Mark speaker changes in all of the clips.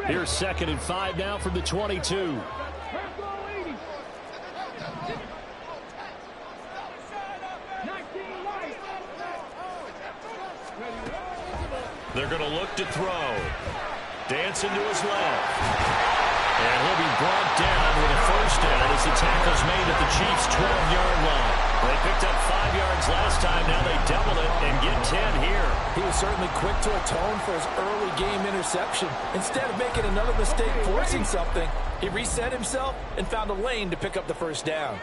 Speaker 1: Here's 2nd and 5 now from the 22. They're going to look to throw. Dancing to his left. And he'll be brought down with a first down as the tackle's made at the Chiefs' 12-yard line. They picked up 5 yards last time. Now they double it and get 10 here.
Speaker 2: He was certainly quick to atone for his early game interception. Instead of making another mistake forcing something, he reset himself and found a lane to pick up the first down.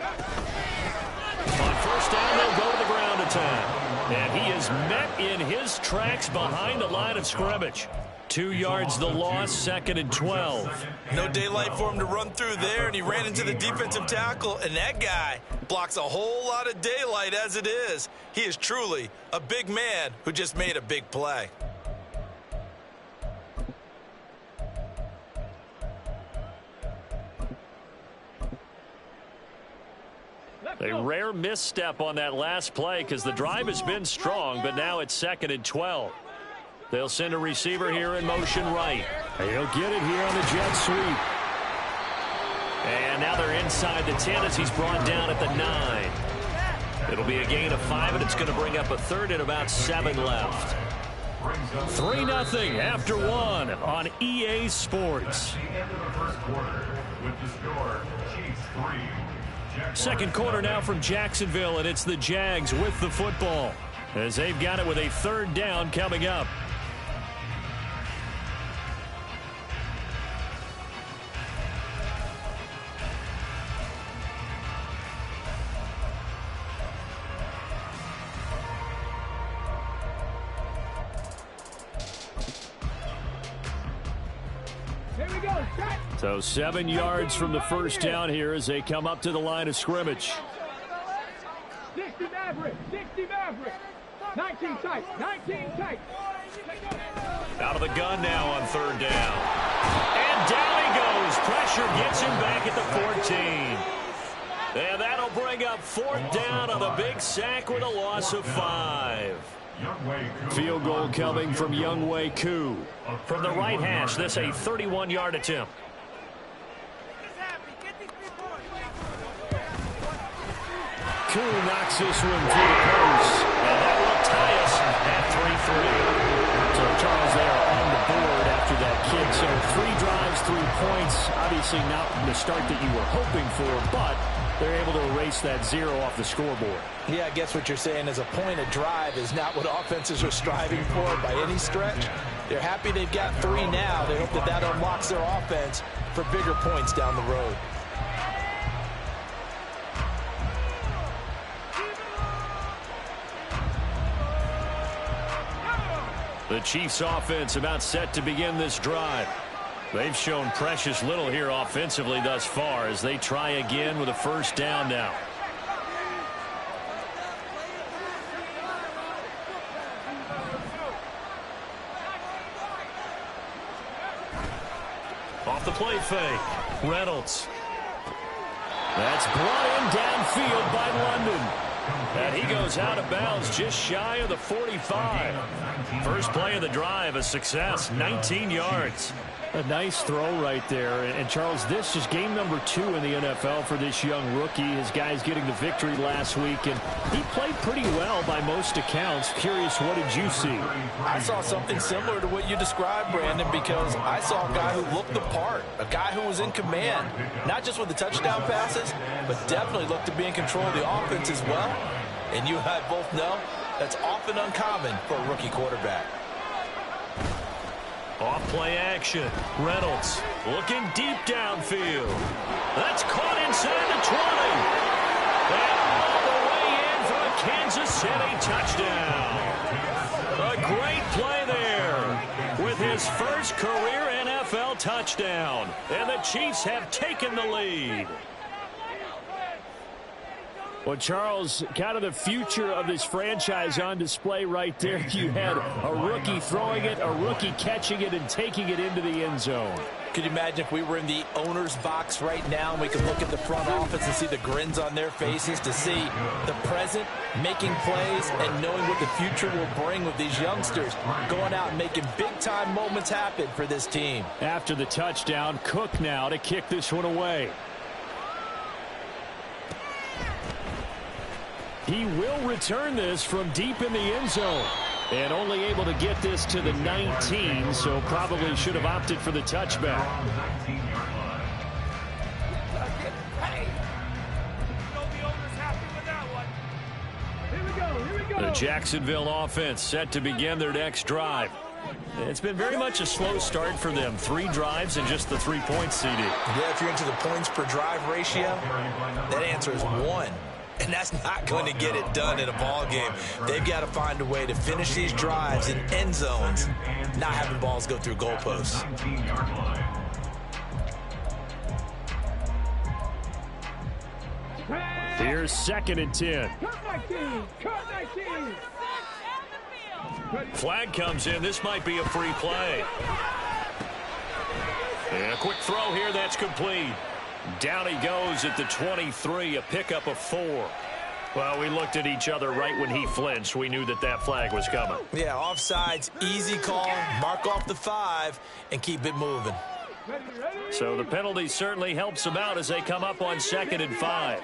Speaker 1: On first down, they'll go to the ground attack. And he is met in his tracks behind the line of scrimmage. 2 yards the loss, 2nd and 12.
Speaker 3: No daylight for him to run through there, and he ran into the defensive tackle, and that guy blocks a whole lot of daylight as it is. He is truly a big man who just made a big play.
Speaker 1: A rare misstep on that last play because the drive has been strong, but now it's 2nd and 12. They'll send a receiver here in motion right. He'll get it here on the jet sweep. And now they're inside the 10 as he's brought down at the 9. It'll be a gain of 5, and it's going to bring up a 3rd and about 7 left. 3-0 after 1 on EA Sports. Second quarter now from Jacksonville, and it's the Jags with the football as they've got it with a 3rd down coming up. So 7 yards from the first down here as they come up to the line of scrimmage.
Speaker 4: 60 Maverick, 60 Maverick. 19 tight, 19 tight.
Speaker 1: Out of the gun now on 3rd down. And down he goes. Pressure gets him back at the 14. And that'll bring up 4th down on the big sack with a loss of 5. Field goal coming from Younghoe Koo. From the right hash, this a 31-yard attempt. Koo knocks this one through the post. And that will tie us at 3-3. So Charles there on the board after that kick. So 3 drives, 3 points. Obviously not the start that you were hoping for, but they're able to erase that 0 off the scoreboard.
Speaker 2: Yeah, I guess what you're saying is a point a drive is not what offenses are striving for by any stretch. They're happy they've got 3 now. They hope that that unlocks their offense for bigger points down the road.
Speaker 1: The Chiefs offense about set to begin this drive. They've shown precious little here offensively thus far as they try again with a first down now. Off the play fake. Reynolds. That's brought in downfield by London. And he goes out of bounds just shy of the 45. First play of the drive, a success, 19 yards. A nice throw right there. And Charles, this is game number 2 in the NFL for this young rookie. His guys getting the victory last week, and he played pretty well by most accounts. Curious, what did you see?
Speaker 2: I saw something similar to what you described, Brandon, because I saw a guy who looked the part, a guy who was in command, not just with the touchdown passes, but definitely looked to be in control of the offense as well. And you and I both know that's often uncommon for a rookie quarterback.
Speaker 1: Off play action. Reynolds looking deep downfield. That's caught inside the 20. And all the way in for a Kansas City touchdown. A great play there with his first career NFL touchdown. And the Chiefs have taken the lead. Well, Charles, kind of the future of this franchise on display right there. You had a rookie throwing it, a rookie catching it, and taking it into the end zone.
Speaker 2: Could you imagine if we were in the owner's box right now and we could look at the front office and see the grins on their faces, to see the present making plays and knowing what the future will bring with these youngsters going out and making big-time moments happen for this team.
Speaker 1: After the touchdown, Cook now to kick this one away. He will return this from deep in the end zone. And only able to get this to the 19, so probably should have opted for the touchback. The Jacksonville offense set to begin their next drive. It's been very much a slow start for them. 3 drives and just the 3 points, CD.
Speaker 3: Yeah, if you're into the points per drive ratio, that answer is 1. And that's not going to get it done in a ball game. They've got to find a way to finish these drives in end zones, not having balls go through goalposts.
Speaker 1: Here's 2nd and 10. Flag comes in. This might be a free play. And a quick throw here. That's complete. Down he goes at the 23, a pickup of 4. Well, we looked at each other right when he flinched. We knew that that flag was coming.
Speaker 3: Yeah, offsides, easy call, mark off the 5, and keep it moving.
Speaker 1: So the penalty certainly helps them out as they come up on 2nd and 5.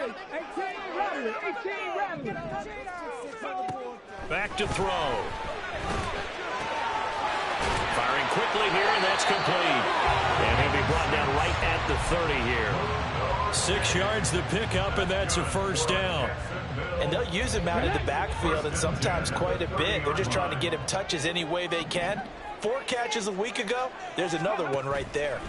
Speaker 1: Back to throw. Firing quickly here, and that's complete. And he'll be brought down right at the 30 here. 6 yards the pickup, and that's a first down.
Speaker 2: And they'll use him out of the backfield, and sometimes quite a bit. They're just trying to get him touches any way they can. 4 catches a week ago. There's another one right there.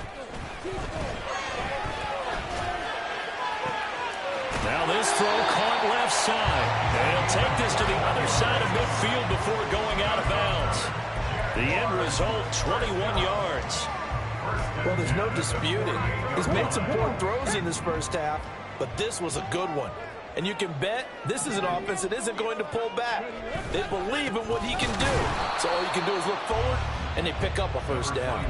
Speaker 1: Now this throw caught left side. And he'll take this to the other side of midfield before going out of bounds. The end result, 21 yards.
Speaker 2: Well, there's no disputing. He's made some poor throws in this first half, but this was a good one. And you can bet this is an offense that isn't going to pull back. They believe in what he can do. So all you can do is look forward, and they pick up a first down.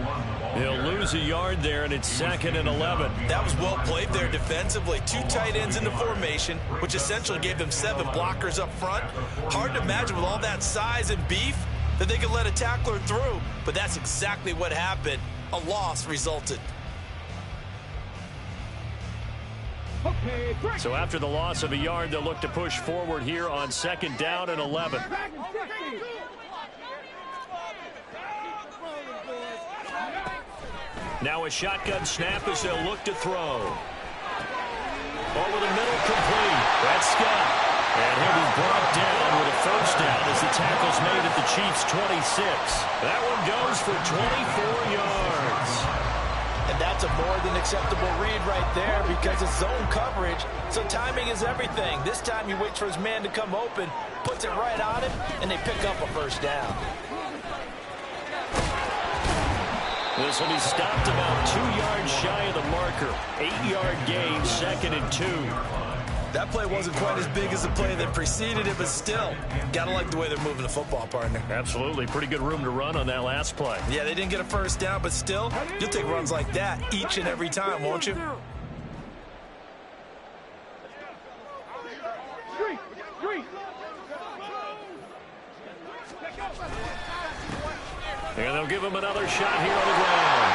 Speaker 1: He'll lose a yard there, and it's 2nd and 11.
Speaker 3: That was well played there defensively. 2 tight ends in the formation, which essentially gave them 7 blockers up front. Hard to imagine with all that size and beef that they could let a tackler through, but that's exactly what happened. A loss resulted.
Speaker 1: So after the loss of a yard, they'll look to push forward here on 2nd down and 11. Now a shotgun snap as they'll look to throw. Over the middle, complete. That's Scott. And he'll be brought down with a first down as the tackle's made at the Chiefs' 26. That one goes for 24 yards.
Speaker 2: And that's a more than acceptable read right there because it's zone coverage, so timing is everything. This time he waits for his man to come open, puts it right on him, and they pick up a first down.
Speaker 1: This will be stopped about 2 yards shy of the marker. 8-yard gain, 2nd and 2.
Speaker 3: That play wasn't quite as big as the play that preceded it, but still, gotta like the way they're moving the football, partner.
Speaker 1: Absolutely. Pretty good room to run on that last play.
Speaker 3: Yeah, they didn't get a first down, but still, you'll take runs like that each and every time, won't you?
Speaker 1: And they'll give him another shot here on the ground.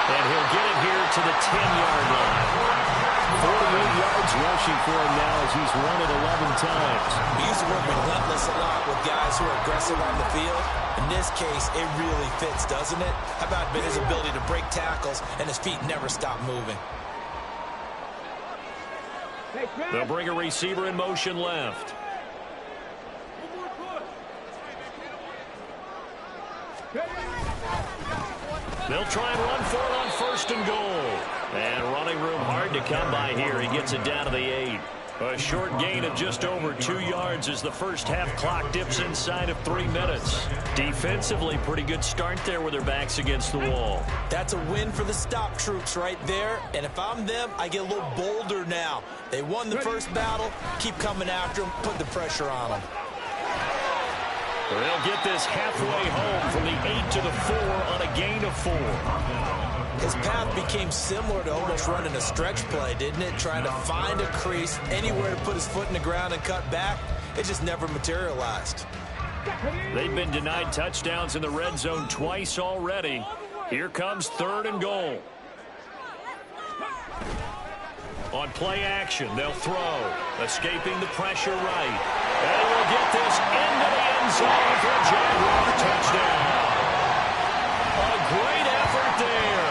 Speaker 1: And he'll get it here to the 10-yard line. 48 yards rushing for him now as he's run it 11 times.
Speaker 3: We used to work relentless a lot with guys who are aggressive on the field. In this case, it really fits, doesn't it? How about his ability to break tackles and his feet never stop moving?
Speaker 1: They'll bring a receiver in motion left. They'll try and run for it on 1st and goal. And running room hard to come by here. He gets it down to the 8. A short gain of just over 2 yards as the first half clock dips inside of 3 minutes. Defensively, pretty good start there with their backs against the wall.
Speaker 2: That's a win for the stop troops right there. And if I'm them, I get a little bolder now. They won the first battle. Keep coming after them. Put the pressure on them.
Speaker 1: They'll get this halfway home from the 8 to the 4 on a gain of 4.
Speaker 2: His path became similar to almost running a stretch play, didn't it? Trying to find a crease, anywhere to put his foot in the ground and cut back. It just never materialized.
Speaker 1: They've been denied touchdowns in the red zone twice already. Here comes 3rd and goal. On play action, they'll throw. Escaping the pressure right. And we'll get this into the end zone for a Jaguar touchdown. A great effort there.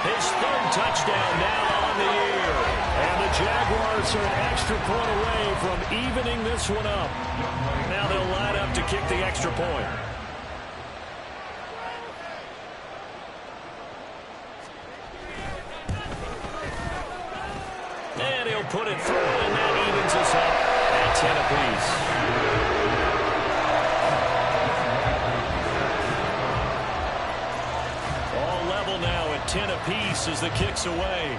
Speaker 1: His 3rd touchdown now on the year. And the Jaguars are an extra point away from evening this one up. Now they'll line up to kick the extra point. And he'll put it through, and that evens us up at 10 apiece. All level now at 10 apiece as the kick's away.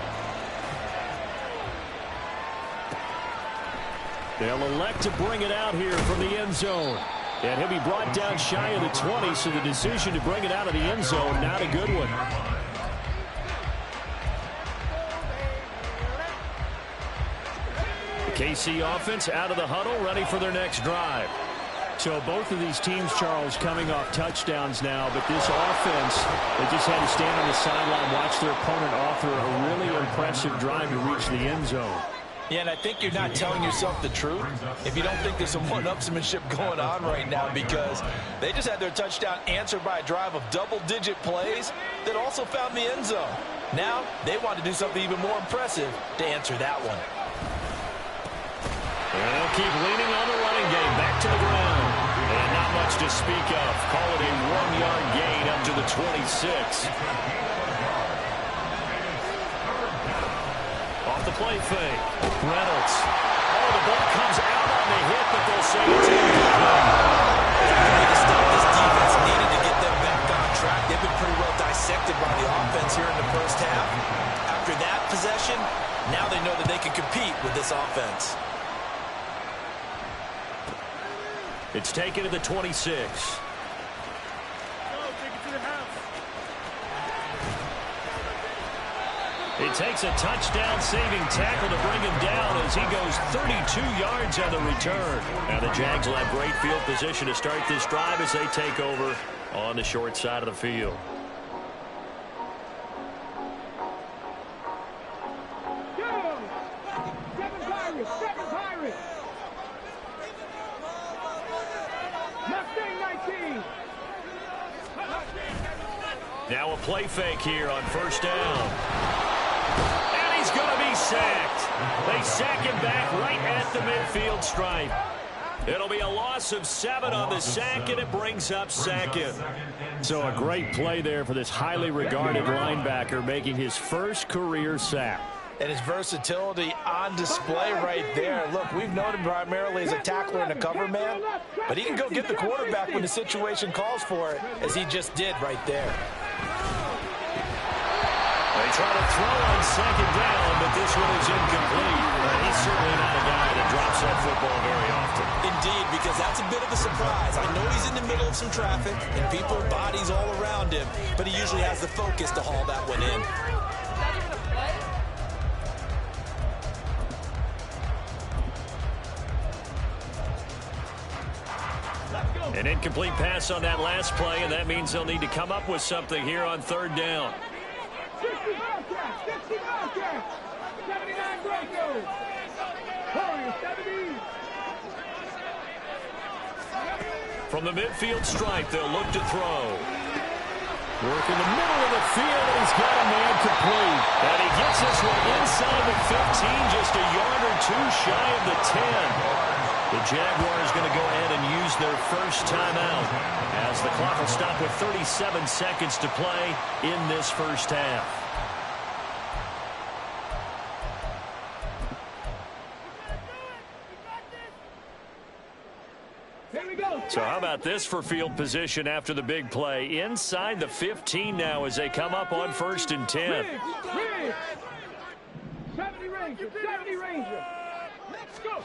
Speaker 1: They'll elect to bring it out here from the end zone. And he'll be brought down shy of the 20, so the decision to bring it out of the end zone, not a good one. KC offense out of the huddle, ready for their next drive. So both of these teams, Charles, coming off touchdowns now, but this offense, they just had to stand on the sideline, watch their opponent offer a really impressive drive to reach the end zone.
Speaker 2: Yeah, and I think you're not telling yourself the truth if you don't think there's some one-upsmanship going on right now, because they just had their touchdown answered by a drive of double-digit plays that also found the end zone. Now they want to do something even more impressive to answer that one.
Speaker 1: And they'll keep leaning on the running game back to the ground. And not much to speak of. Call it a 1-yard gain up to the 26. Off the play fake. Reynolds. Oh, the ball comes out on the hit, but they'll say it's incomplete.
Speaker 2: To stop this defense needed to get them back on track. They've been pretty well dissected by the offense here in the first half. After that possession, now they know that they can compete with this offense.
Speaker 1: It's taken to the 26. It takes a touchdown-saving tackle to bring him down as he goes 32 yards on the return. Now the Jags will have great field position to start this drive as they take over on the short side of the field.
Speaker 4: Seven Pirates. Mustang 19.
Speaker 1: Now a play fake here on first down. And he's going to be sacked. They sack him back right at the midfield stripe. It'll be a loss of 7 on the sack, and it brings up 2nd. So a great play there for this highly regarded linebacker, making his first career sack.
Speaker 2: And his versatility on display right there. Look, we've known him primarily as a tackler and a cover man, but he can go get the quarterback when the situation calls for it, as he just did right there.
Speaker 1: They try to throw on 2nd down, but this one is incomplete. He's certainly not a guy that drops that football very often.
Speaker 2: Indeed, because that's a bit of a surprise. I know he's in the middle of some traffic and people, bodies all around him, but he usually has the focus to haul that one in.
Speaker 1: An incomplete pass on that last play, and that means they'll need to come up with something here on 3rd down.
Speaker 4: 60 Bobcats. 79 Broncos. Warriors 70.
Speaker 1: From the midfield stripe, they'll look to throw. Work in the middle of the field, and he's got a man complete. And he gets this one inside the 15, just a yard or 2 shy of the 10. The Jaguars going to go ahead and use their first timeout as the clock will stop with 37 seconds to play in this first half. So how about this for field position after the big play? Inside the 15 now as they come up on 1st and 10.
Speaker 4: 70 Ranger, 70 Ranger. Let's go.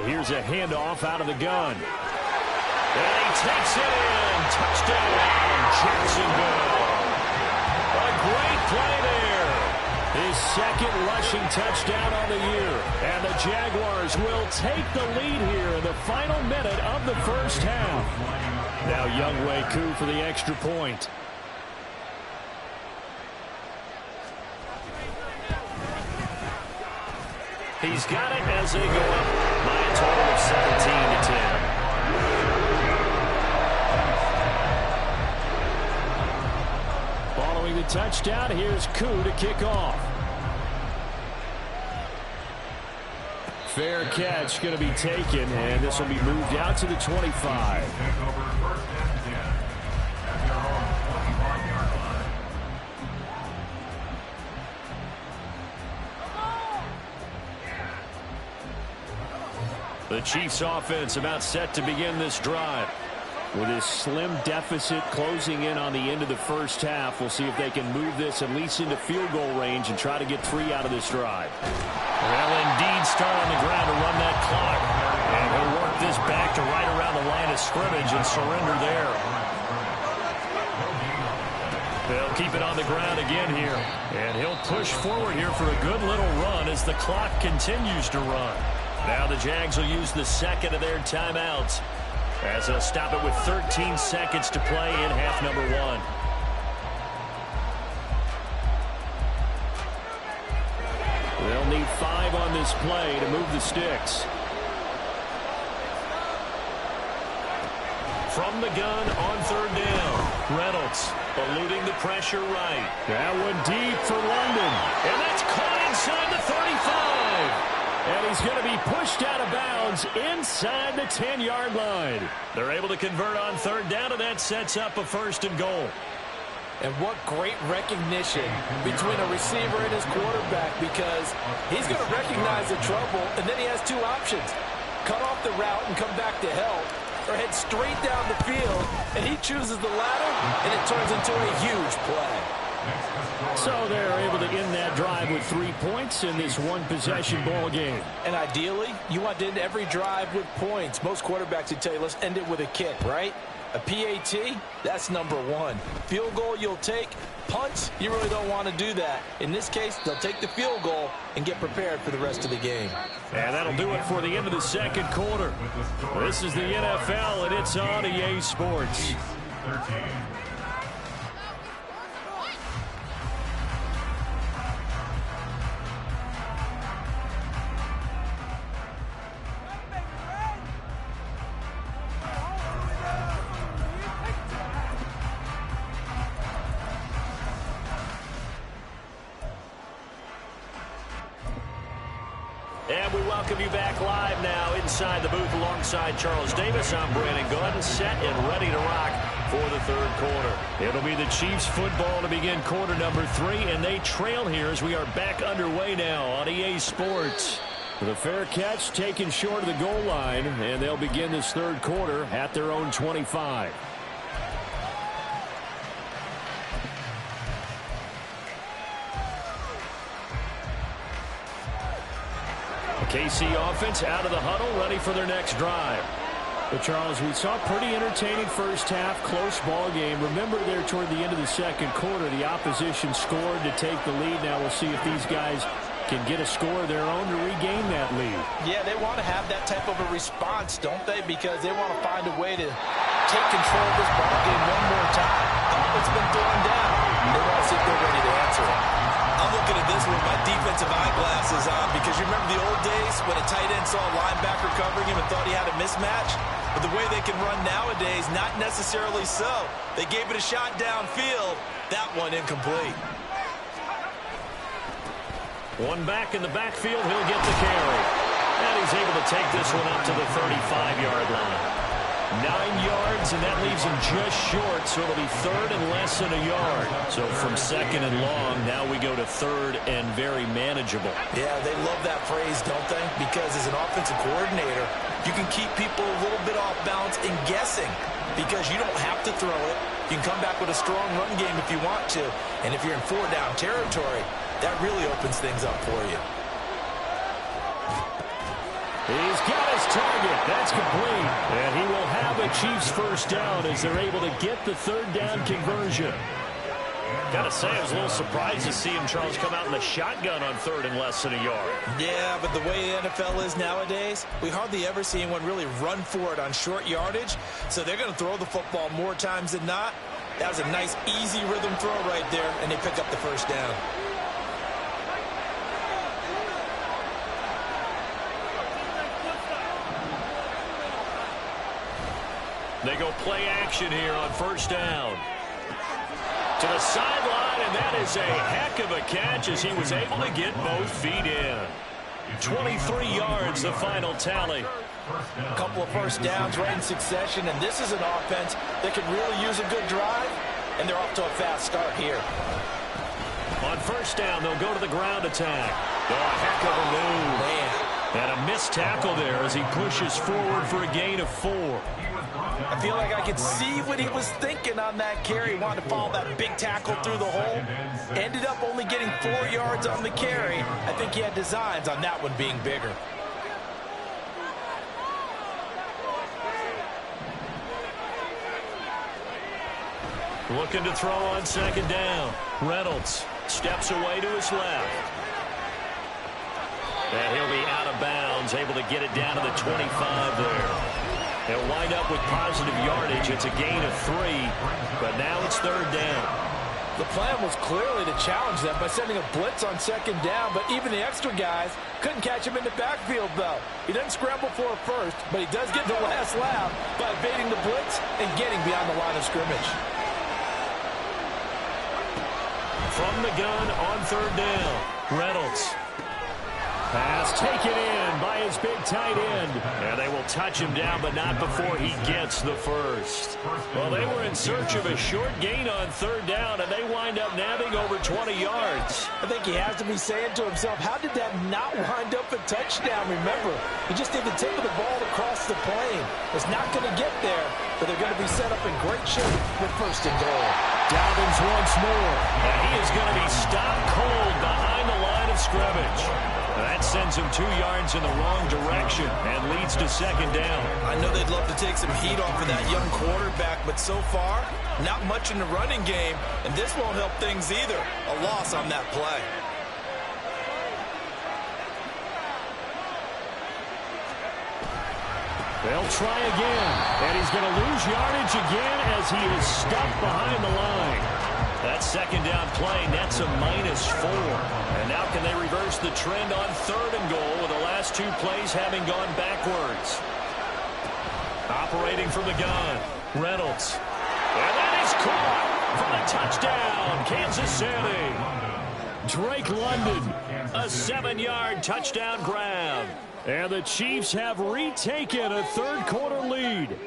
Speaker 1: Here's a handoff out of the gun. And he takes it in. Touchdown, Jacksonville. A great play there. His second rushing touchdown on the year. And the Jaguars will take the lead here in the final minute of the first half. Now Younghoe Koo for the extra point. He's got it as they go up by a total of 17-10. Following the touchdown, here's Koo to kick off. Fair catch going to be taken, and this will be moved out to the 25. The Chiefs offense about set to begin this drive. With this slim deficit closing in on the end of the first half, we'll see if they can move this at least into field goal range and try to get 3 out of this drive. Well, indeed, start on the ground to run that clock. And he'll work this back to right around the line of scrimmage and surrender there. They'll keep it on the ground again here. And he'll push forward here for a good little run as the clock continues to run. Now the Jags will use the second of their timeouts as they'll stop it with 13 seconds to play in half number 1. They'll need 5 on this play to move the sticks. From the gun on 3rd down. Reynolds eluding the pressure right. That one deep for London. And that's caught inside the 35. And he's going to be pushed out of bounds inside the 10-yard line. They're able to convert on 3rd down, and that sets up a 1st and goal.
Speaker 2: And what great recognition between a receiver and his quarterback, because he's going to recognize the trouble, and then he has 2 options. Cut off the route and come back to help, or head straight down the field, and he chooses the latter, and it turns into a huge play.
Speaker 1: So they're able to end that drive with 3 points in this one-possession ball game.
Speaker 2: And ideally, you want to end every drive with points. Most quarterbacks would tell you, let's end it with a kick, right? A PAT, that's number 1. Field goal you'll take. Punts, you really don't want to do that. In this case, they'll take the field goal and get prepared for the rest of the game.
Speaker 1: And that'll do it for the end of the second quarter. This is the NFL, and it's on EA Sports. And we welcome you back live now inside the booth alongside Charles Davis. I'm Brandon Gordon, set and ready to rock for the 3rd quarter. It'll be the Chiefs football to begin quarter number 3, and they trail here as we are back underway now on EA Sports. The fair catch taken short of the goal line, and they'll begin this 3rd quarter at their own 25. KC offense out of the huddle, ready for their next drive. But Charles, we saw a pretty entertaining first half, close ball game. Remember there toward the end of the second quarter, the opposition scored to take the lead. Now we'll see if these guys can get a score of their own to regain that lead.
Speaker 2: Yeah, they want to have that type of a response, don't they? Because they want to find a way to take control of this ball game one more time. It's been thrown down. They want to see if they're ready to answer it.
Speaker 3: I'm looking at this with my defensive eyeglasses on because you remember the old days when a tight end saw a linebacker covering him and thought he had a mismatch? But the way they can run nowadays, not necessarily so. They gave it a shot downfield. That one incomplete.
Speaker 1: One back in the backfield, he'll get the carry. And he's able to take this one up to the 35-yard line. 9 yards, and that leaves him just short, so it'll be 3rd and less than a yard. So from 2nd and long, now we go to 3rd and very manageable.
Speaker 2: Yeah, they love that phrase, don't they? Because as an offensive coordinator,
Speaker 3: you can keep people a little bit off balance and guessing because you don't have to throw it. You can come back with a strong run game if you want to. And if you're in 4-down territory, that really opens things up for you.
Speaker 1: He's got his target. That's complete. And he will have a Chiefs first down as they're able to get the 3rd down conversion.
Speaker 2: Gotta say, I was a little surprised to see him, Charles, come out in the shotgun on 3rd and less than a yard.
Speaker 3: Yeah, but the way the NFL is nowadays, we hardly ever see anyone really run for it on short yardage. So they're going to throw the football more times than not. That was a nice, easy rhythm throw right there, and they pick up the first down.
Speaker 1: They go play action here on 1st down. To the sideline, and that is a heck of a catch as he was able to get both feet in. 23 yards, the final tally.
Speaker 2: A couple of first downs right in succession, and this is an offense that could really use a good drive, and they're off to a fast start here.
Speaker 1: On 1st down, they'll go to the ground attack. Oh, a heck of a move.
Speaker 2: Man.
Speaker 1: And a missed tackle there as he pushes forward for a gain of 4.
Speaker 2: I feel like I could see what he was thinking on that carry. He wanted to follow that big tackle through the hole. Ended up only getting 4 yards on the carry. I think he had designs on that one being bigger.
Speaker 1: Looking to throw on 2nd down. Reynolds steps away to his left. And he'll be out of bounds, able to get it down to the 25 there. They'll wind up with positive yardage. It's a gain of 3, but now it's 3rd down.
Speaker 2: The plan was clearly to challenge them by sending a blitz on 2nd down, but even the extra guys couldn't catch him in the backfield, though. He doesn't scramble for a first, but he does get the last laugh by evading the blitz and getting beyond the line of scrimmage.
Speaker 1: From the gun on 3rd down, Reynolds. Pass taken in by his big tight end. And they will touch him down, but not before he gets the first. Well, they were in search of a short gain on 3rd down, and they wind up nabbing over 20 yards.
Speaker 2: I think he has to be saying to himself, how did that not wind up a touchdown? Remember, he just did the tip of the ball across the plane. It's not going to get there, but they're going to be set up in great shape with 1st and goal.
Speaker 1: Dobbins once more, and he is going to be stopped cold behind the line of scrimmage. That sends him 2 yards in the wrong direction and leads to 2nd down.
Speaker 3: I know they'd love to take some heat off of that young quarterback, but so far, not much in the running game, and this won't help things either. A loss on that play.
Speaker 1: They'll try again, and he's going to lose yardage again as he is stuck behind the line. That 2nd down play nets a -4. And now can they reverse the trend on 3rd and goal with the last 2 plays having gone backwards? Operating from the gun, Reynolds. And that is caught for the touchdown, Kansas City. Drake London, a 7-yard touchdown grab. And the Chiefs have retaken a 3rd quarter lead.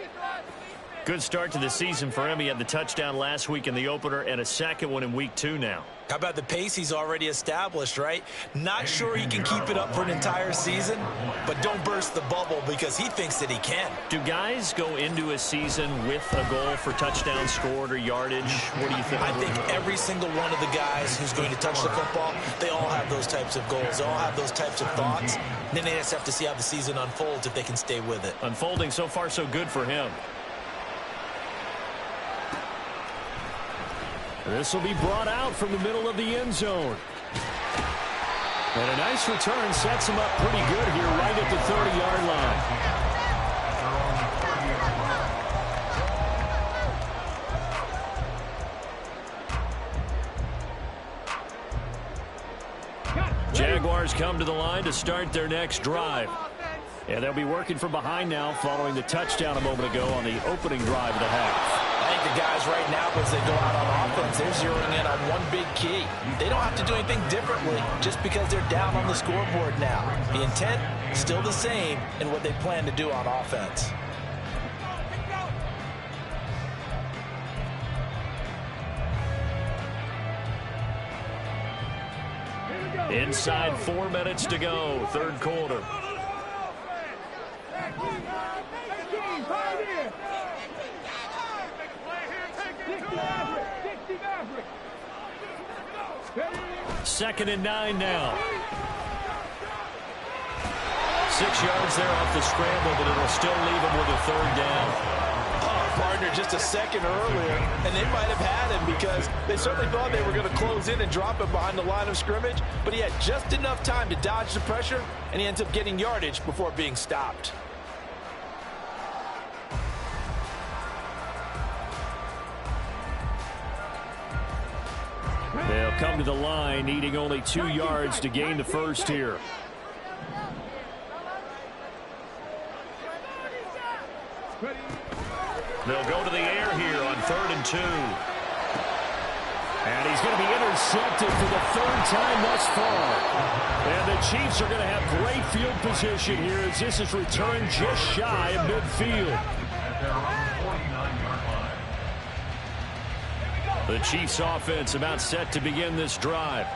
Speaker 1: Good start to the season for him. He had the touchdown last week in the opener and a 2nd one in week 2 now.
Speaker 3: How about the pace he's already established, right? Not sure he can keep it up for an entire season, but don't burst the bubble because he thinks that he can.
Speaker 1: Do guys go into a season with a goal for touchdowns scored or yardage? What do you think?
Speaker 3: I think every single one of the guys who's going to touch the football, they all have those types of goals. They all have those types of thoughts. And then they just have to see how the season unfolds if they can stay with it.
Speaker 1: Unfolding so far so good for him. This will be brought out from the middle of the end zone. And a nice return sets him up pretty good here right at the 30-yard line. Jaguars come to the line to start their next drive. And they'll be working from behind now following the touchdown a moment ago on the opening drive of the half.
Speaker 2: I think the guys right now, as they go out on offense, they're zeroing in on one big key. They don't have to do anything differently just because they're down on the scoreboard now. The intent, still the same in what they plan to do on offense.
Speaker 1: Inside 4 minutes to go, 3rd quarter. 2nd and 9 now. 6 yards there off the scramble, but it'll still leave him with a 3rd down.
Speaker 2: Oh, partner, just a second earlier, and they might have had him because they certainly thought they were going to close in and drop him behind the line of scrimmage, but he had just enough time to dodge the pressure, and he ends up getting yardage before being stopped.
Speaker 1: They'll come to the line, needing only 2 yards to gain the first here. They'll go to the air here on 3rd and 2. And he's going to be intercepted for the 3rd time thus far. And the Chiefs are going to have great field position here as this is returned just shy of midfield. The Chiefs offense about set to begin this drive.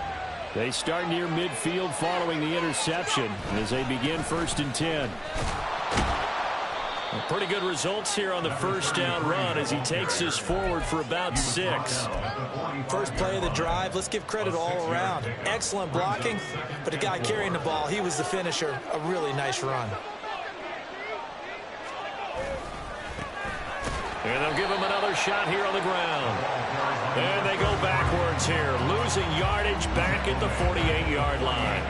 Speaker 1: They start near midfield following the interception as they begin 1st and 10. Pretty good results here on the 1st down run as he takes this forward for about 6.
Speaker 5: First play of the drive, let's give credit all around. Excellent blocking, but the guy carrying the ball, he was the finisher. A really nice run.
Speaker 1: And they'll give him another shot here on the ground. And they go backwards here, losing yardage back at the 48-yard line.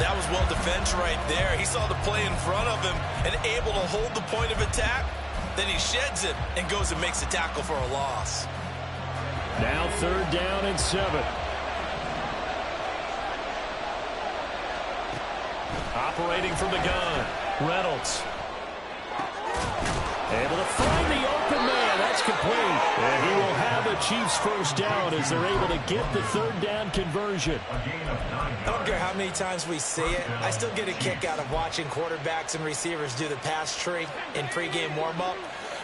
Speaker 3: That was well defended right there. He saw the play in front of him and able to hold the point of attack. Then he sheds it and goes and makes a tackle for a loss.
Speaker 1: Now 3rd down and 7. Operating from the gun, Reynolds. Able to find the open man. That's complete. And he will have the Chiefs 1st down as they're able to get the 3rd down conversion.
Speaker 5: I don't care how many times we see it. I still get a kick out of watching quarterbacks and receivers do the pass tree in pregame warm-up.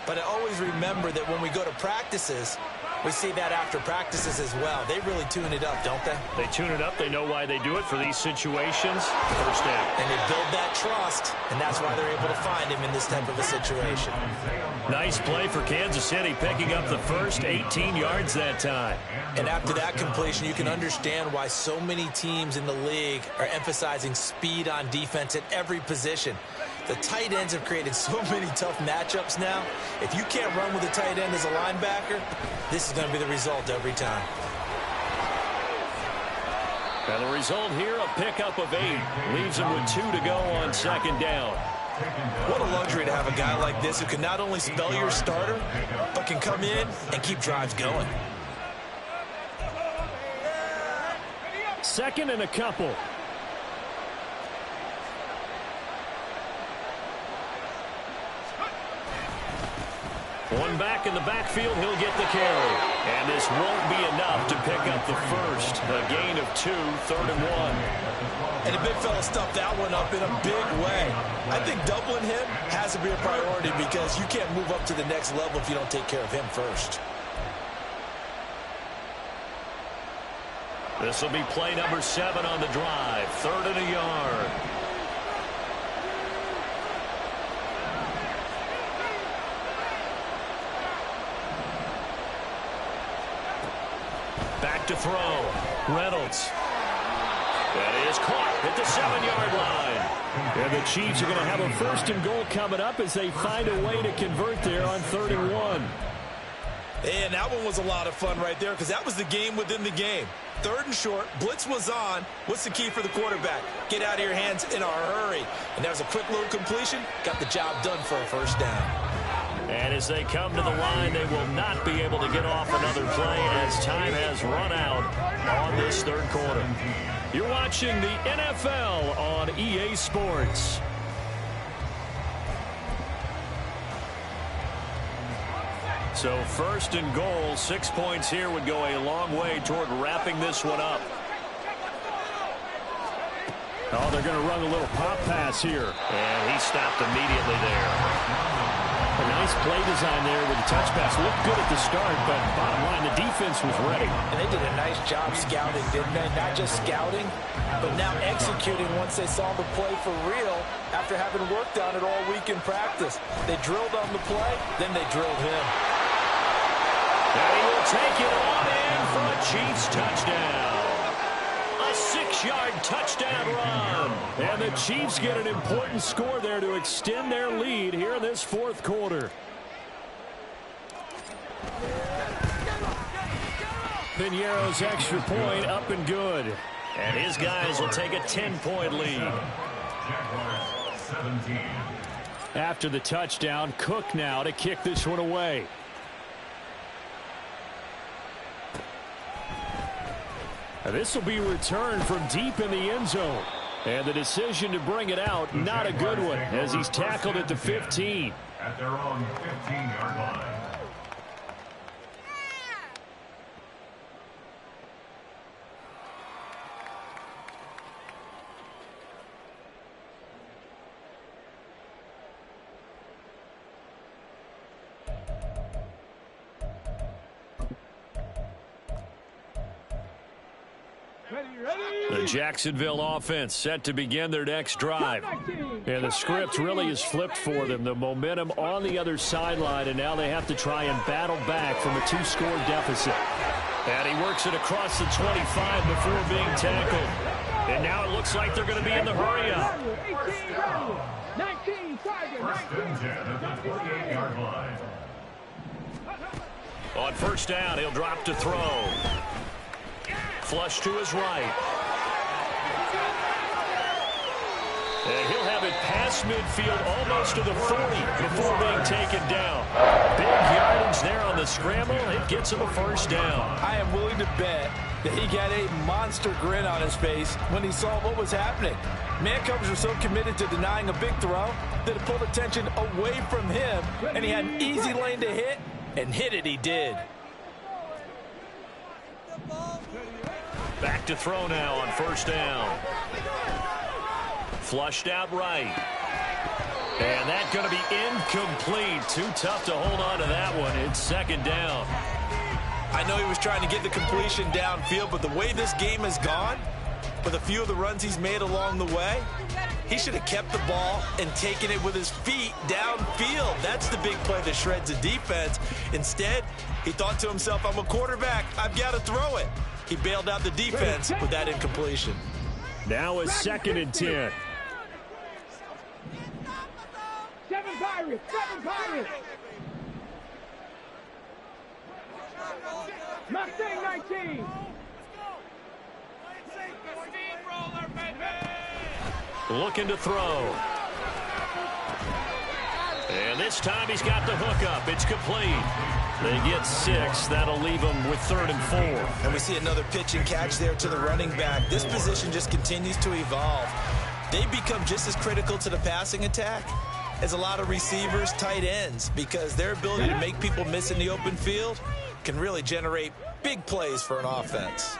Speaker 5: But I always remember that when we go to practices, we see that after practices as well. They really tune it up, don't they?
Speaker 1: They tune it up. They know why they do it for these situations. 1st down.
Speaker 5: And they build that trust, and that's why they're able to find him in this type of a situation.
Speaker 1: Nice play for Kansas City, picking up the first 18 yards that time.
Speaker 5: And after that completion, you can understand why so many teams in the league are emphasizing speed on defense at every position. The tight ends have created so many tough matchups now. If you can't run with a tight end as a linebacker, this is going to be the result every time.
Speaker 1: And the result here, a pickup of 8. Leaves him with 2 to go on 2nd down.
Speaker 2: What a luxury to have a guy like this who can not only spell your starter, but can come in and keep drives going.
Speaker 1: 2nd and a couple. One back in the backfield, he'll get the carry. And this won't be enough to pick up the first. A gain of 2, 3rd and 1.
Speaker 2: And the big fella stuffed that one up in a big way. I think doubling him has to be a priority because you can't move up to the next level if you don't take care of him first.
Speaker 1: This will be play number 7 on the drive. 3rd and a yard. Back to throw. Reynolds. That is caught at the 7-yard line. And the Chiefs are going to have a 1st and goal coming up as they find a way to convert there on 3rd and 1.
Speaker 2: And that one was a lot of fun right there because that was the game within the game. 3rd and short, blitz was on. What's the key for the quarterback? Get out of your hands in a hurry. And that was a quick little completion. Got the job done for a 1st down.
Speaker 1: And as they come to the line, they will not be able to get off another play as time has run out on this 3rd quarter. You're watching the NFL on EA Sports. So 1st and goal, 6 points here would go a long way toward wrapping this one up. Oh, they're going to run a little pop pass here. And he stopped immediately there. A nice play design there with the touch pass. Looked good at the start, but bottom line, the defense was ready.
Speaker 5: And they did a nice job scouting, didn't they? Not just scouting, but now executing once they saw the play for real after having worked on it all week in practice. They drilled on the play, then they drilled him.
Speaker 1: And he will take it on in for a Chiefs touchdown. A 6-yard touchdown run. And the Chiefs get an important score there to extend their lead here in this fourth quarter. Piñeiro's extra point up and good. And his guys will take a 10-point lead.
Speaker 6: Jaguars 17.
Speaker 1: After the touchdown, Cook now to kick this one away. This will be returned from deep in the end zone. And the decision to bring it out, not a good one, as he's tackled at the 15.
Speaker 6: At their own 15-yard line.
Speaker 1: The Jacksonville offense set to begin their next drive. And the script really is flipped for them. The momentum on the other sideline, and now they have to try and battle back from a 2-score deficit. And he works it across the 25 before being tackled. And now it looks like they're going to be in the hurry-up.
Speaker 4: 19,
Speaker 6: First and 10 at the 48-yard line.
Speaker 1: On first down, he'll drop to throw. Flush to his right. And he'll have it past midfield almost to the 40 before being taken down. Big yardage there on the scramble. It gets him a first down.
Speaker 2: I am willing to bet that he got a monster grin on his face when he saw what was happening. Man coverage was so committed to denying a big throw that it pulled attention away from him, and he had an easy lane to hit, and hit it he did.
Speaker 1: Back to throw now on first down. Flushed out right. And that's going to be incomplete. Too tough to hold on to that one. It's second down.
Speaker 3: I know he was trying to get the completion downfield, but the way this game has gone, with a few of the runs he's made along the way, he should have kept the ball and taken it with his feet downfield. That's the big play that shreds the defense. Instead, he thought to himself, I'm a quarterback. I've got to throw it. He bailed out the defense with that incompletion.
Speaker 1: Now a second and 10.
Speaker 4: 7 Pirates, 7 Pirates. Mustang 19.
Speaker 1: Looking to throw. And this time he's got the hook up. It's complete. They get 6. That'll leave them with 3rd and 4.
Speaker 5: And we see another pitch and catch there to the running back. This position just continues to evolve. They become just as critical to the passing attack as a lot of receivers, tight ends, because their ability to make people miss in the open field can really generate big plays for an offense.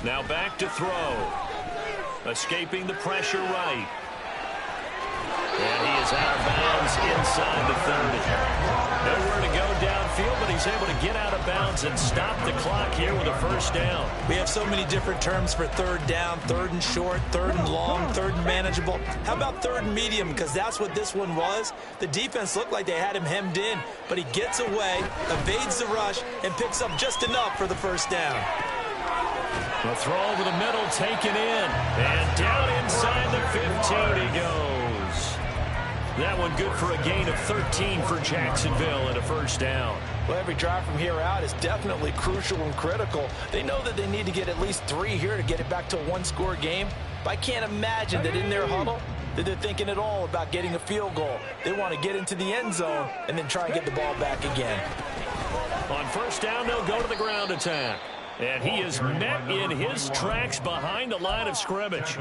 Speaker 1: Now back to throw. Escaping the pressure right. And he is out of bounds inside the 30. Nowhere to go downfield, but he's able to get out of bounds and stop the clock here with a first down.
Speaker 5: We have so many different terms for third down, 3rd and short, 3rd and long, 3rd and manageable. How about 3rd and medium? Because that's what this one was. The defense looked like they had him hemmed in, but he gets away, evades the rush, and picks up just enough for the first down.
Speaker 1: The throw over the middle taken in. And down inside the 15 he goes. That one good for a gain of 13 for Jacksonville and a first down.
Speaker 2: Well, every drive from here out is definitely crucial and critical. They know that they need to get at least 3 here to get it back to a 1-score game. But I can't imagine that in their huddle that they're thinking at all about getting a field goal. They want to get into the end zone and then try and get the ball back again.
Speaker 1: On first down, they'll go to the ground attack. And he is met in his tracks behind the line of scrimmage.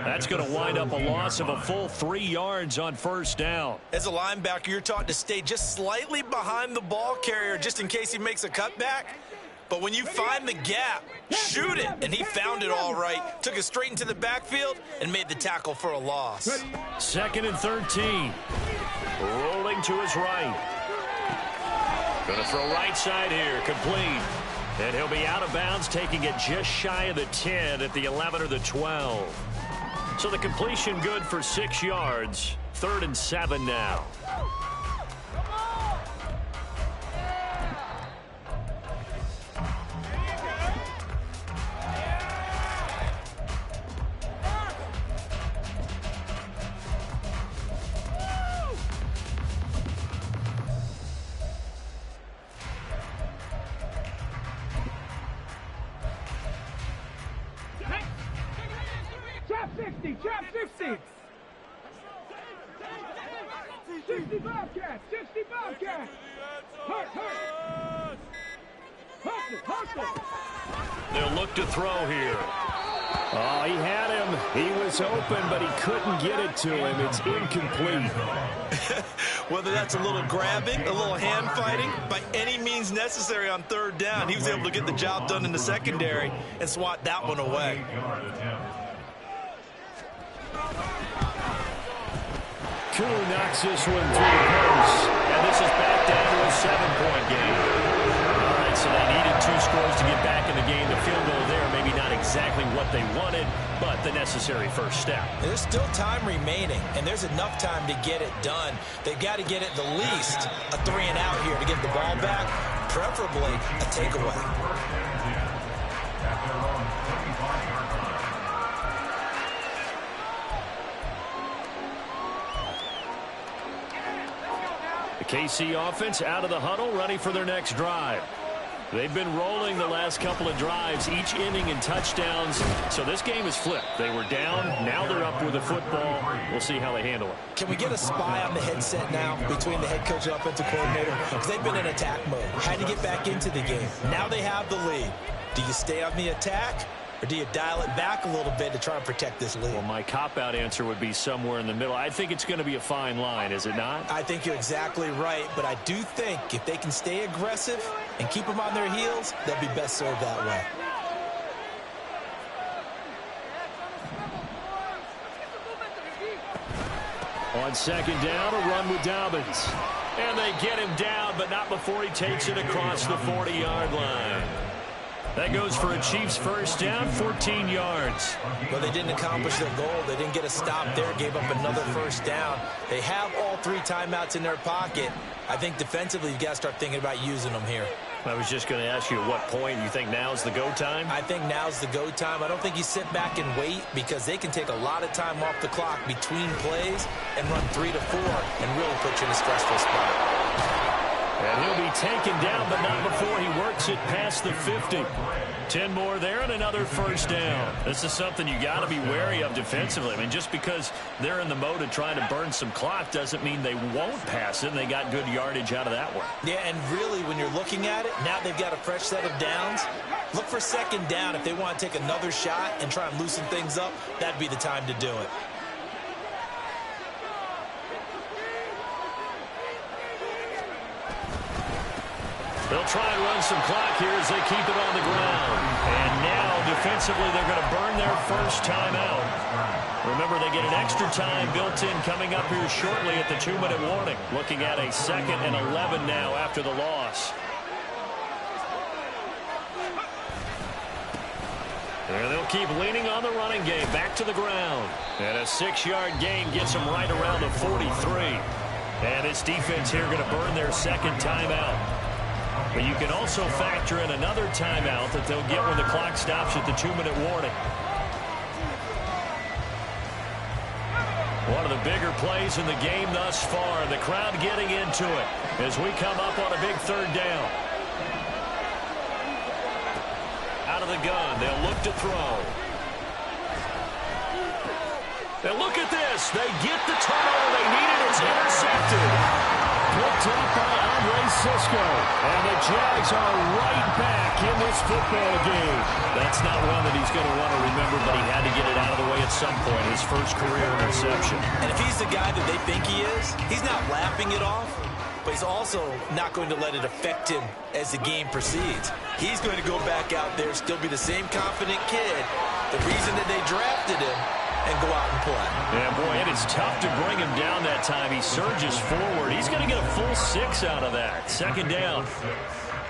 Speaker 1: That's going to wind up a loss of a full 3 yards on first down.
Speaker 3: As a linebacker, you're taught to stay just slightly behind the ball carrier just in case he makes a cutback. But when you find the gap, shoot it. And he found it all right. Took it straight into the backfield and made the tackle for a loss.
Speaker 1: 2nd and 13. Rolling to his right. Going to throw right side here. Complete. And he'll be out of bounds, taking it just shy of the 10 at the 11 or the 12. So the completion good for 6 yards. 3rd and 7 now.
Speaker 4: Bobcats. 60 Bobcats. Hurt. Hustle.
Speaker 1: They'll look to throw here. Oh, he had him. He was open, but he couldn't get it to him. It's incomplete.
Speaker 3: Whether that's a little grabbing, a little hand fighting, by any means necessary on third down, he was able to get the job done in the secondary and swat that one away.
Speaker 1: Koo knocks this one through the post. And this is back down to a 7-point game. All right, so they needed 2 scores to get back in the game. The field goal there, maybe not exactly what they wanted, but the necessary first step.
Speaker 5: There's still time remaining, and there's enough time to get it done. They've got to get it the least a 3-and-out here to get the ball back, preferably a takeaway.
Speaker 1: The KC offense out of the huddle, ready for their next drive. They've been rolling the last couple of drives, each ending in touchdowns. So this game is flipped. They were down. Now they're up with the football. We'll see how they handle it.
Speaker 5: Can we get a spy on the headset now between the head coach and offensive coordinator? Because they've been in attack mode. Had to get back into the game. Now they have the lead. Do you stay on the attack? Or do you dial it back a little bit to try and protect this lead?
Speaker 1: Well, my cop-out answer would be somewhere in the middle. I think it's going to be a fine line, is it not?
Speaker 5: I think you're exactly right, but I do think if they can stay aggressive and keep them on their heels, they'll be best served that way.
Speaker 1: On second down, a run with Dobbins. And they get him down, but not before he takes it across the 40-yard line. That goes for a Chiefs first down, 14 yards.
Speaker 5: Well, they didn't accomplish their goal. They didn't get a stop there, gave up another first down. They have all 3 timeouts in their pocket. I think defensively you've got to start thinking about using them here.
Speaker 1: I was just going to ask you at what point you think now's the go time?
Speaker 5: I think now's the go time. I don't think you sit back and wait because they can take a lot of time off the clock between plays and run 3 to 4 and really put you in a stressful spot.
Speaker 1: And he'll be taken down, but not before he works it past the 50. 10 more there and another first down. This is something you got to be wary of defensively. I mean, just because they're in the mode of trying to burn some clock doesn't mean they won't pass it, and they got good yardage out of that one.
Speaker 5: Yeah, and really, when you're looking at it, now they've got a fresh set of downs. Look for second down if they want to take another shot and try and loosen things up. That'd be the time to do it.
Speaker 1: They'll try and run some clock here as they keep it on the ground. And now, defensively, they're going to burn their first timeout. Remember, they get an extra time built in coming up here shortly at the 2-minute warning. Looking at a 2nd and 11 now after the loss. And they'll keep leaning on the running game. Back to the ground. And a 6-yard gain gets them right around the 43. And this defense here going to burn their second timeout. But you can also factor in another timeout that they'll get when the clock stops at the 2-minute warning. One of the bigger plays in the game thus far. The crowd getting into it as we come up on a big third down. Out of the gun, they'll look to throw. And look at this. They get the turnover they needed. It's intercepted. Picked up by Andre Cisco. And the Jags are right back in this football game. That's not one that he's going to want to remember, but he had to get it out of the way at some point. His first career interception.
Speaker 5: And if he's the guy that they think he is, he's not laughing it off, but he's also not going to let it affect him as the game proceeds. He's going to go back out there, still be the same confident kid, the reason that they drafted him, and go out and play.
Speaker 1: Yeah, boy, it is tough to bring him down that time. He surges forward. He's going to get a full 6 out of that. Second down.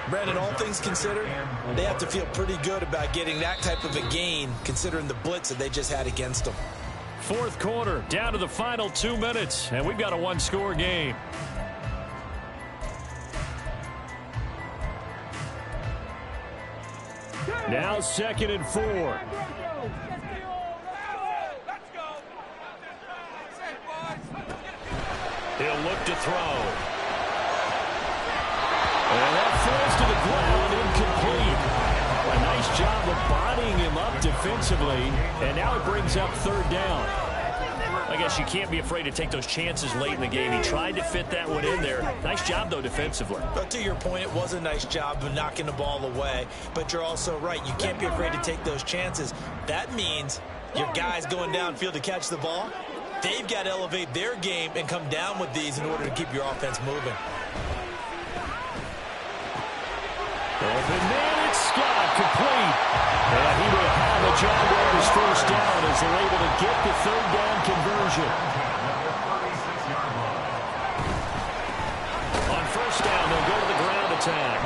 Speaker 5: Brandon, all things considered, they have to feel pretty good about getting that type of a gain, considering the blitz that they just had against them.
Speaker 1: Fourth quarter, down to the final 2 minutes, and we've got a 1-score game. Now 2nd and 4. He'll look to throw. And that falls to the ground, incomplete. A nice job of bodying him up defensively, and now it brings up third down. I guess you can't be afraid to take those chances late in the game. He tried to fit that one in there. Nice job, though, defensively.
Speaker 5: But to your point, it was a nice job of knocking the ball away. But you're also right. You can't be afraid to take those chances. That means your guys going downfield to catch the ball, they've got to elevate their game and come down with these in order to keep your offense moving.
Speaker 1: Open man, it's Scott, complete. And he will have the Jaguars first down as they're able to get the third down conversion. On first down, they'll go to the ground attack.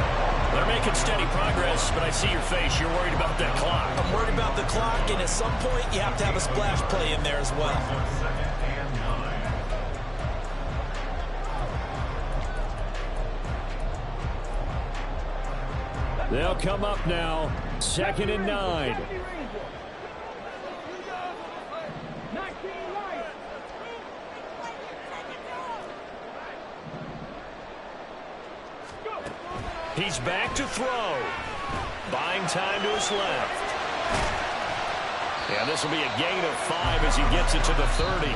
Speaker 1: They're making steady progress, but I see your face. You're worried about that clock.
Speaker 5: I'm worried about the clock, and at some point, you have to have a splash play in there as well.
Speaker 1: They'll come up now, 2nd and 9. He's back to throw. Buying time to his left. Yeah, this will be a gain of 5 as he gets it to the 30.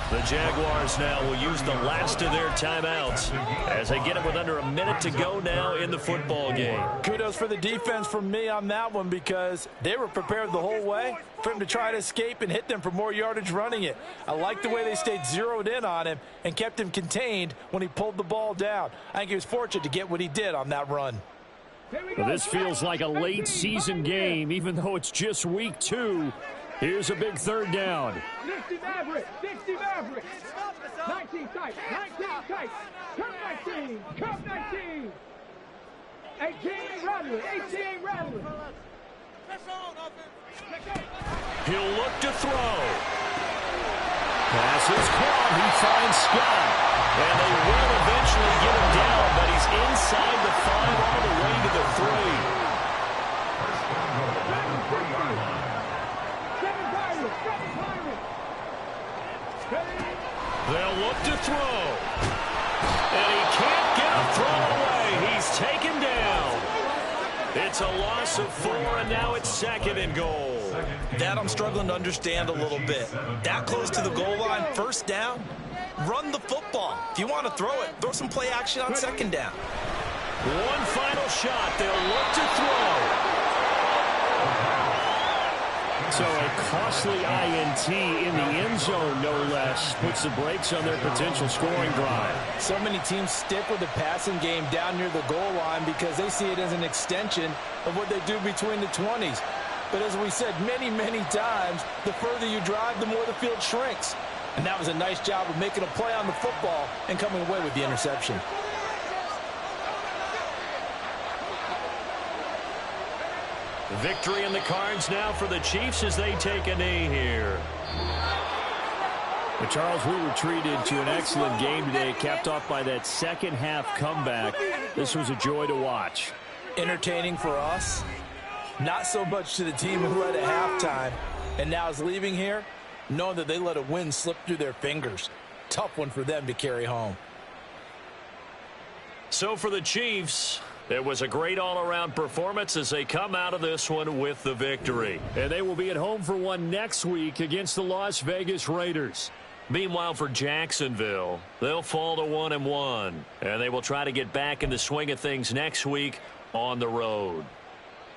Speaker 1: The Jaguars now will use the last of their timeouts as they get it with under a minute to go now in the football game.
Speaker 2: Kudos for the defense from me on that one because they were prepared the whole way for him to try to escape and hit them for more yardage running it. I like the way they stayed zeroed in on him and kept him contained when he pulled the ball down. I think he was fortunate to get what he did on that run.
Speaker 1: Well, this feels like a late season game, even though it's just week 2. Here's a big third down.
Speaker 4: 60 Maverick, 60 Maverick. 19 tight, 19 tight. Come 19, come 19. 18 rattling, 18 rattling.
Speaker 1: He'll look to throw. Pass is caught. He finds Scott. And they will eventually get him down, but he's inside the 5 all the way to the 3. They'll look to throw. And he can't get a throw away. He's taken down. It's a loss of 4, and now it's 2nd and goal.
Speaker 5: That I'm struggling to understand a little bit. That close to the goal line, first down, run the football. If you want to throw it, throw some play action on 2nd down.
Speaker 1: One final shot. They'll look to throw. So a costly INT in the end zone, no less, puts the brakes on their potential scoring drive.
Speaker 2: So many teams stick with the passing game down near the goal line because they see it as an extension of what they do between the 20s. But as we said many, many times, the further you drive, the more the field shrinks. And that was a nice job of making a play on the football and coming away with the interception.
Speaker 1: Victory in the cards now for the Chiefs as they take a knee here. But Charles, we were treated to an excellent game today, capped off by that second half comeback. This was a joy to watch.
Speaker 2: Entertaining for us, not so much to the team who led at halftime and now is leaving here, knowing that they let a win slip through their fingers. Tough one for them to carry home.
Speaker 1: So for the Chiefs, it was a great all-around performance as they come out of this one with the victory. And they will be at home for one next week against the Las Vegas Raiders. Meanwhile, for Jacksonville, they'll fall to 1-1. And they will try to get back in the swing of things next week on the road.